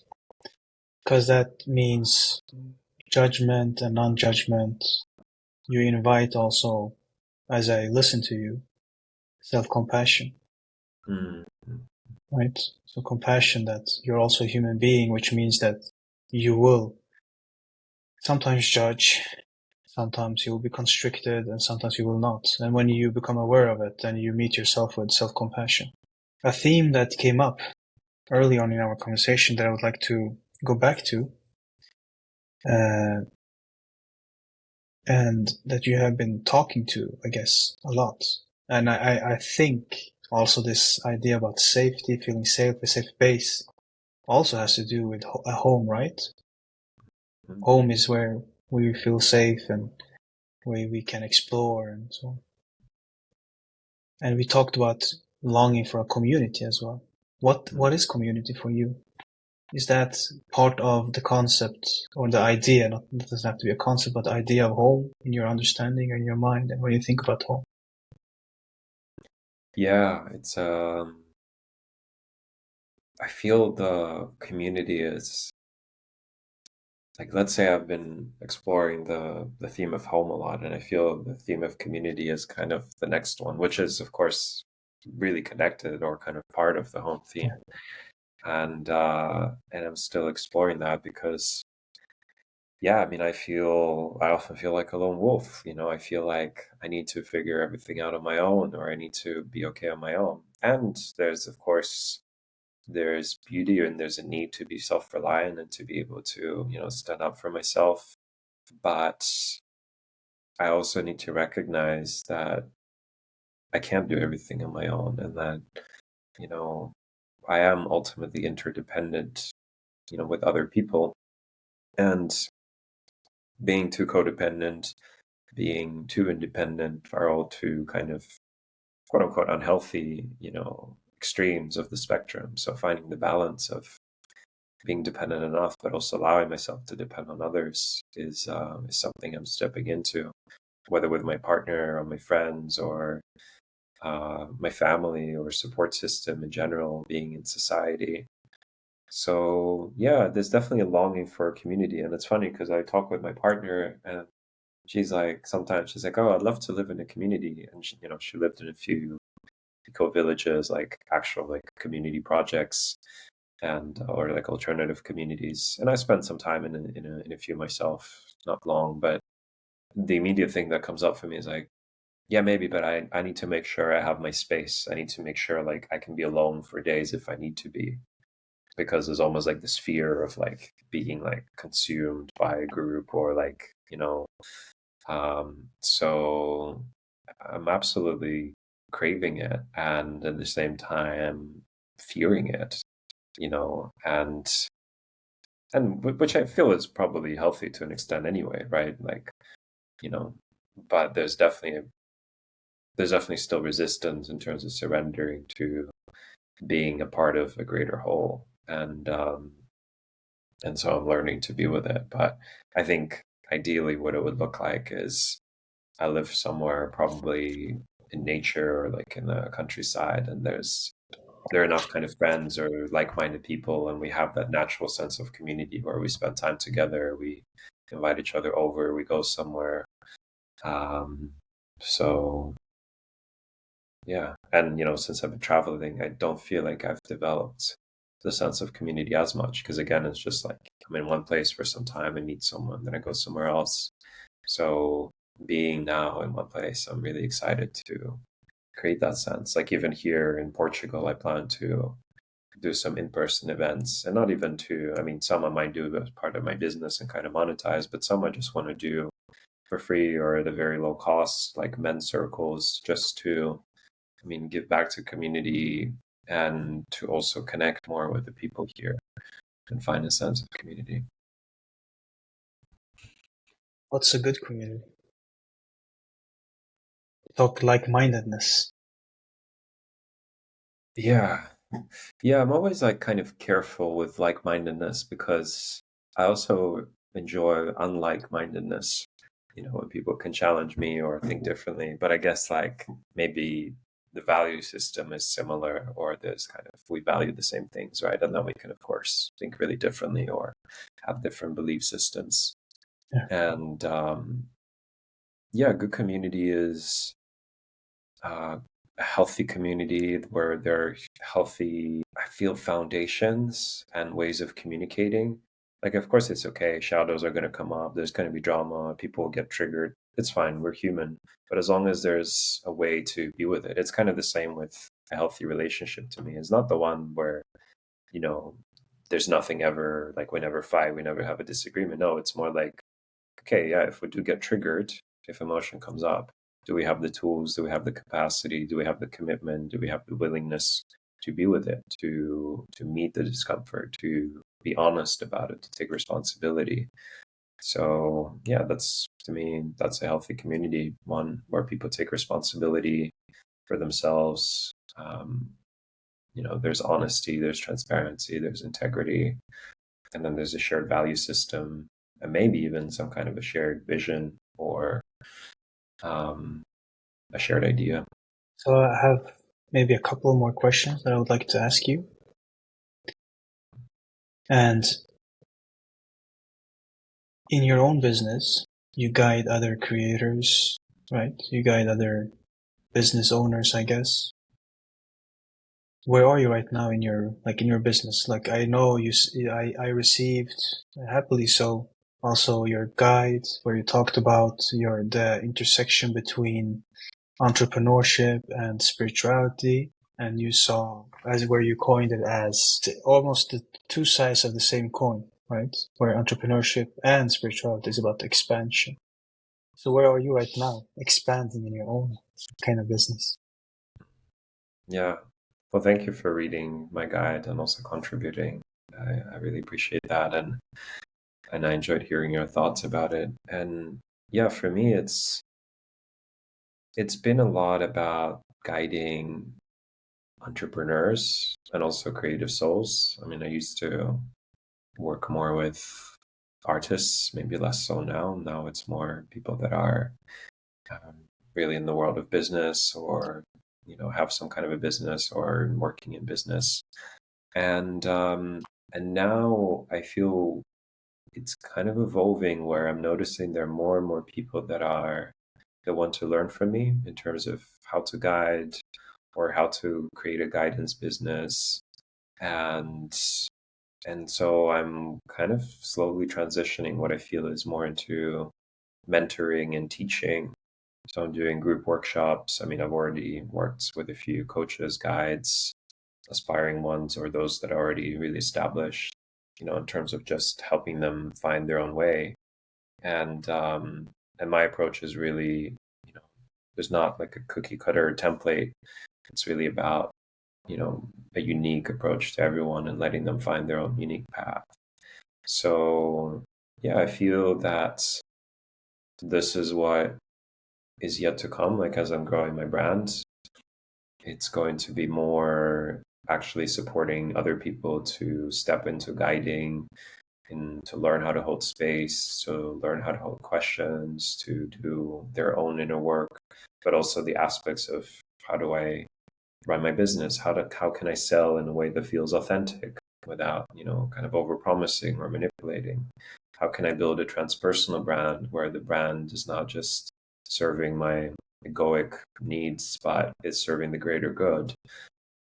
Because that means judgment and non-judgment. You invite also, as I listen to you, self-compassion, Mm. right? So compassion that you're also a human being, which means that you will sometimes judge, sometimes you will be constricted, and sometimes you will not. And when you become aware of it, then you meet yourself with self-compassion. A theme that came up early on in our conversation that I would like to go back to, and that you have been talking to, I guess, a lot. And I think also this idea about safety, feeling safe, a safe base, also has to do with a home, right? Mm. Home is where we feel safe and where we can explore and so on. And we talked about longing for a community as well. What is community for you? Is that part of the concept or the idea? Not, it doesn't have to be a concept, but the idea of home in your understanding and your mind, and when you think about home. Yeah, it's I feel the community is like, let's say I've been exploring the theme of home a lot, and I feel the theme of community is kind of the next one, which is of course really connected or kind of part of the home theme. And I'm still exploring that because, yeah, I mean, I often feel like a lone wolf. I feel like I need to figure everything out on my own, or I need to be okay on my own. And of course, there's beauty and there's a need to be self-reliant and to be able to, stand up for myself. But I also need to recognize that I can't do everything on my own, and that, you know, I am ultimately interdependent, with other people. And being too codependent, being too independent are all too kind of quote unquote unhealthy, extremes of the spectrum. So finding the balance of being dependent enough, but also allowing myself to depend on others is something I'm stepping into, whether with my partner or my friends or my family or support system in general, being in society. So yeah, there's definitely a longing for a community. And it's funny because I talk with my partner and sometimes she's like, oh, I'd love to live in a community. And she lived in a few eco villages, like actual like community projects and or like alternative communities. And I spent some time in a few myself, not long, but the immediate thing that comes up for me is like, yeah, maybe, but I need to make sure I have my space. I need to make sure like I can be alone for days if I need to be, because there's almost like this fear of like being like consumed by a group or like, so I'm absolutely craving it and at the same time fearing it, and which I feel is probably healthy to an extent anyway, right? Like, you know, but there's definitely still resistance in terms of surrendering to being a part of a greater whole. And so I'm learning to be with it. But I think ideally what it would look like is I live somewhere probably in nature or like in the countryside, and there are enough kind of friends or like-minded people, and we have that natural sense of community where we spend time together, we invite each other over, we go somewhere. So yeah, and since I've been traveling, I don't feel like I've developed the sense of community as much because again, it's just like I'm in one place for some time and meet someone, then I go somewhere else. So being now in one place, I'm really excited to create that sense. Like even here in Portugal, I plan to do some in-person events, and not even I mean, some I might do as part of my business and kind of monetize, but some I just want to do for free or at a very low cost, like men's circles, just to, I mean, give back to community and to also connect more with the people here and find a sense of community. What's a good community? Talk like-mindedness. Yeah. Yeah, I'm always like kind of careful with like-mindedness because I also enjoy unlike-mindedness, when people can challenge me or think differently. But I guess like maybe the value system is similar, or there's kind of we value the same things, right? And then we can of course think really differently or have different belief systems. Yeah. And yeah, good community is a healthy community where there are healthy, I feel, foundations and ways of communicating. Like, of course, it's okay. Shadows are going to come up. There's going to be drama. People will get triggered. It's fine. We're human. But as long as there's a way to be with it, it's kind of the same with a healthy relationship to me. It's not the one where, you know, there's nothing ever, like we never fight, we never have a disagreement. No, it's more like, okay, yeah, if we do get triggered, if emotion comes up, do we have the tools? Do we have the capacity? Do we have the commitment? Do we have the willingness to be with it, to meet the discomfort, to be honest about it, to take responsibility? So yeah, that's to me, that's a healthy community, one where people take responsibility for themselves. There's honesty, there's transparency, there's integrity, and then there's a shared value system, and maybe even some kind of a shared vision or a shared idea. So I have maybe a couple more questions that I would like to ask you. And in your own business, you guide other creators, right? You guide other business owners, I guess. Where are you right now in your business? Like I know I received, happily so, also your guide where you talked about the intersection between entrepreneurship and spirituality, and you saw as where you coined it as almost the two sides of the same coin, right? Where entrepreneurship and spirituality is about expansion. So where are you right now, expanding in your own kind of business? Yeah. Well, thank you for reading my guide and also contributing. I really appreciate that, and I enjoyed hearing your thoughts about it. And yeah, for me, it's it's been a lot about guiding entrepreneurs and also creative souls. I mean, I used to work more with artists, maybe less so now. Now it's more people that are um, really in the world of business, or have some kind of a business or working in business. And now I feel it's kind of evolving where I'm noticing there are more and more people that want to learn from me in terms of how to guide or how to create a guidance business. And and so I'm kind of slowly transitioning what I feel is more into mentoring and teaching. So I'm doing group workshops. I mean, I've already worked with a few coaches, guides, aspiring ones, or those that are already really established, in terms of just helping them find their own way. And my approach is really, you know, there's not like a cookie cutter template. It's really about, a unique approach to everyone and letting them find their own unique path. So yeah, I feel that this is what is yet to come. Like as I'm growing my brand, it's going to be more actually supporting other people to step into guiding and to learn how to hold space, to learn how to hold questions, to do their own inner work, but also the aspects of how do I run my business? How can I sell in a way that feels authentic without, kind of over promising or manipulating? How can I build a transpersonal brand where the brand is not just serving my egoic needs, but is serving the greater good?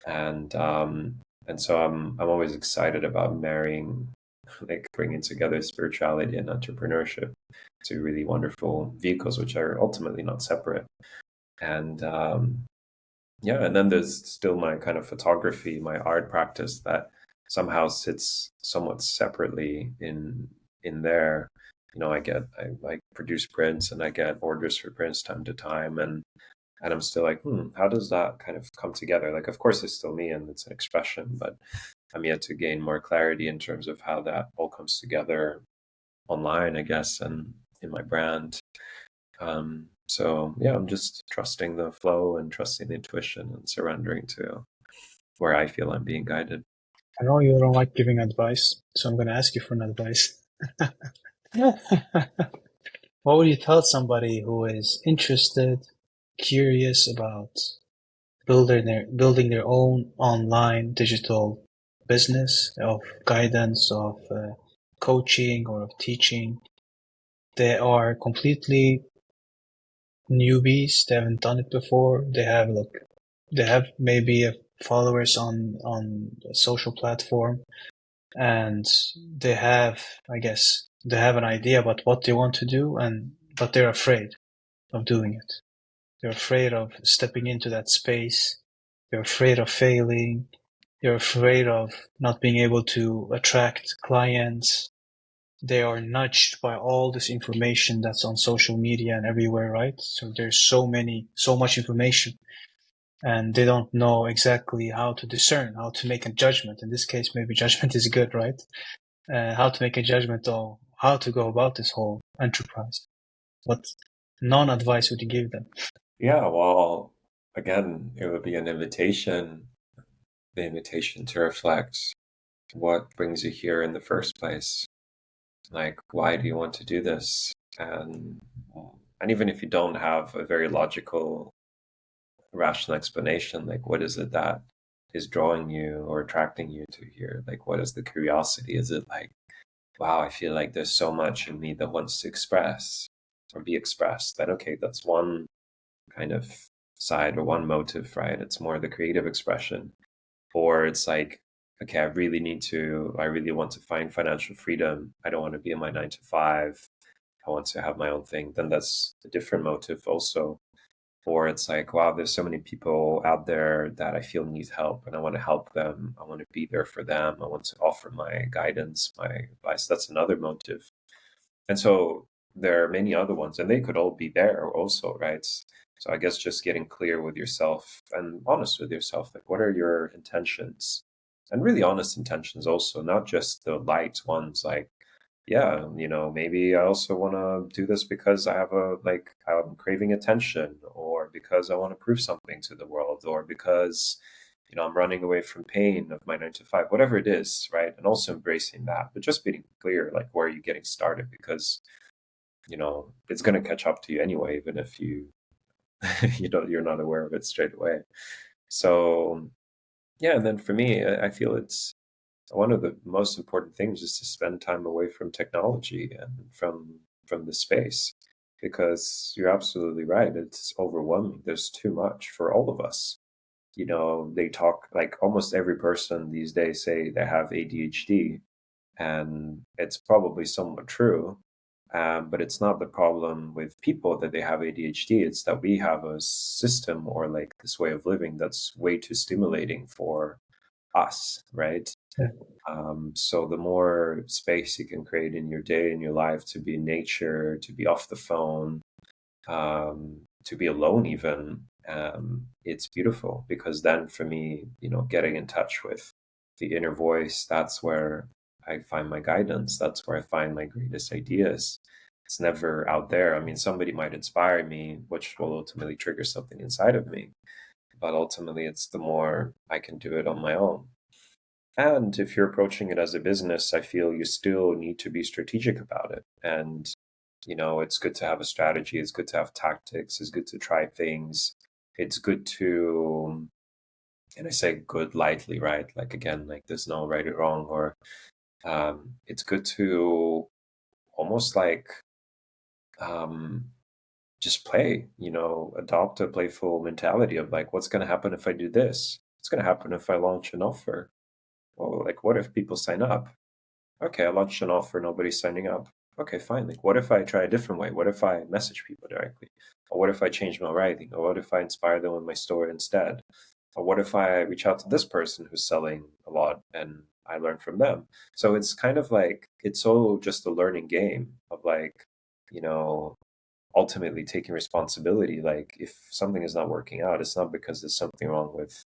And so I'm always excited about marrying, like bringing together spirituality and entrepreneurship to really wonderful vehicles, which are ultimately not separate. And yeah, and then there's still my kind of photography, my art practice that somehow sits somewhat separately in there. I produce prints and I get orders for prints time to time, and I'm still like, how does that kind of come together? Like, of course, it's still me and it's an expression, but I'm yet to gain more clarity in terms of how that all comes together online, I guess, and in my brand. So yeah, I'm just trusting the flow and trusting the intuition and surrendering to where I feel I'm being guided. I know you don't like giving advice, so I'm going to ask you for an advice. What would you tell somebody who is interested, curious about building their own online digital business of guidance, of coaching, or of teaching? They are completely newbies. They haven't done it before. They have maybe followers on a social platform, and they have, I guess, they have an idea about what they want to do, but they're afraid of doing it. They're afraid of stepping into that space. They're afraid of failing. They're afraid of not being able to attract clients. They are nudged by all this information that's on social media and everywhere, right? So there's so much information, and they don't know exactly how to discern, how to make a judgment. In this case, maybe judgment is good, right? How to make a judgment on how to go about this whole enterprise. What non-advice would you give them? Yeah, well, again, it would be the invitation to reflect what brings you here in the first place. Like, why do you want to do this? And even if you don't have a very logical, rational explanation, like what is it that is drawing you or attracting you to here? Like, what is the curiosity? Is it like, wow, I feel like there's so much in me that wants to express or be expressed? Then, okay, that's one kind of side or one motive, right? It's more the creative expression. Or it's like, okay, I really want to find financial freedom. I don't want to be in my 9 to 5. I want to have my own thing. Then that's a different motive also. Or it's like, wow, there's so many people out there that I feel need help and I want to help them. I want to be there for them. I want to offer my guidance, my advice. That's another motive. And so there are many other ones, and they could all be there also, right? So I guess just getting clear with yourself and honest with yourself, like what are your intentions? And really honest intentions also, not just the light ones like, yeah, maybe I also want to do this because I'm craving attention, or because I want to prove something to the world, or because, I'm running away from pain of my 9 to 5, whatever it is, right? And also embracing that, but just being clear, like, where are you getting started? Because, it's going to catch up to you anyway, even if you're not aware of it straight away. So, yeah, and then for me, I feel it's one of the most important things is to spend time away from technology and from the space, because you're absolutely right. It's overwhelming. There's too much for all of us. They talk like almost every person these days say they have ADHD, and it's probably somewhat true. But it's not the problem with people that they have ADHD. It's that we have a system or like this way of living that's way too stimulating for us, right? Yeah. So the more space you can create in your day, in your life, to be in nature, to be off the phone, to be alone even, it's beautiful, because then for me, getting in touch with the inner voice, that's where I find my guidance. That's where I find my greatest ideas. It's never out there. I mean, somebody might inspire me, which will ultimately trigger something inside of me. But ultimately, it's the more I can do it on my own. And if you're approaching it as a business, I feel you still need to be strategic about it. And, it's good to have a strategy. It's good to have tactics. It's good to try things. It's good to, and I say good lightly, right? Like, again, like there's no right or wrong, or it's good to almost like um, just play, adopt a playful mentality of like, what's going to happen if I do this? What's going to happen if I launch an offer? Well, like, what if people sign up? Okay, I launched an offer, nobody's signing up. Okay, fine. Like, what if I try a different way? What if I message people directly? Or what if I change my writing? Or what if I inspire them with my story instead? Or what if I reach out to this person who's selling a lot and I learn from them? So it's kind of like, it's all just a learning game of like, you know, ultimately taking responsibility. Like, if something is not working out, it's not because there's something wrong with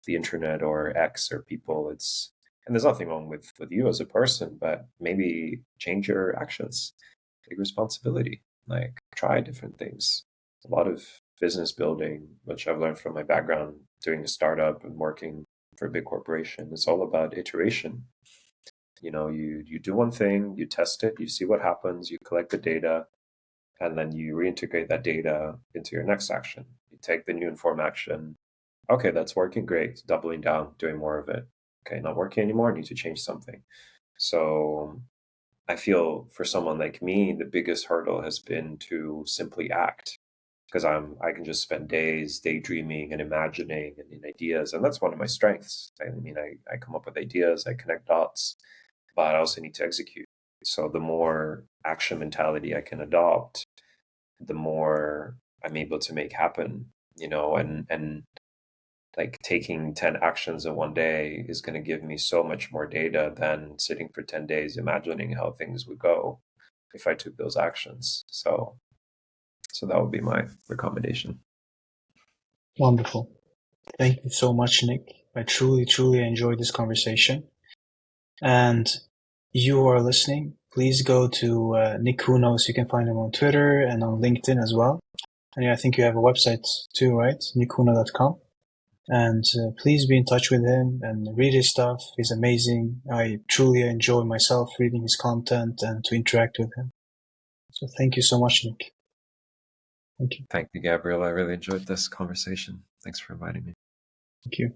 the internet or X or people. And there's nothing wrong with you as a person, but maybe change your actions, take responsibility, like try different things. A lot of business building, which I've learned from my background doing a startup and working for a big corporation, is all about iteration. You do one thing, you test it, you see what happens, you collect the data, and then you reintegrate that data into your next action. You take the new informed action. Okay, that's working great. Doubling down, doing more of it. Okay, not working anymore. Need to change something. So I feel for someone like me, the biggest hurdle has been to simply act, because I can just spend days daydreaming and imagining and in ideas, and that's one of my strengths. I mean, I come up with ideas, I connect dots, but I also need to execute. So the more action mentality I can adopt, the more I'm able to make happen, and like taking 10 actions in one day is going to give me so much more data than sitting for 10 days imagining how things would go if I took those actions. So that would be my recommendation. Wonderful. Thank you so much, Nick. I truly, truly enjoyed this conversation. And you are listening, please go to Nick Who Knows. You can find him on Twitter and on LinkedIn as well. And I think you have a website too, right? nickhuno.com. And please be in touch with him and read his stuff. He's amazing. I truly enjoy myself reading his content and to interact with him. So thank you so much, Nick. Thank you. Thank you, Gabriel. I really enjoyed this conversation. Thanks for inviting me. Thank you.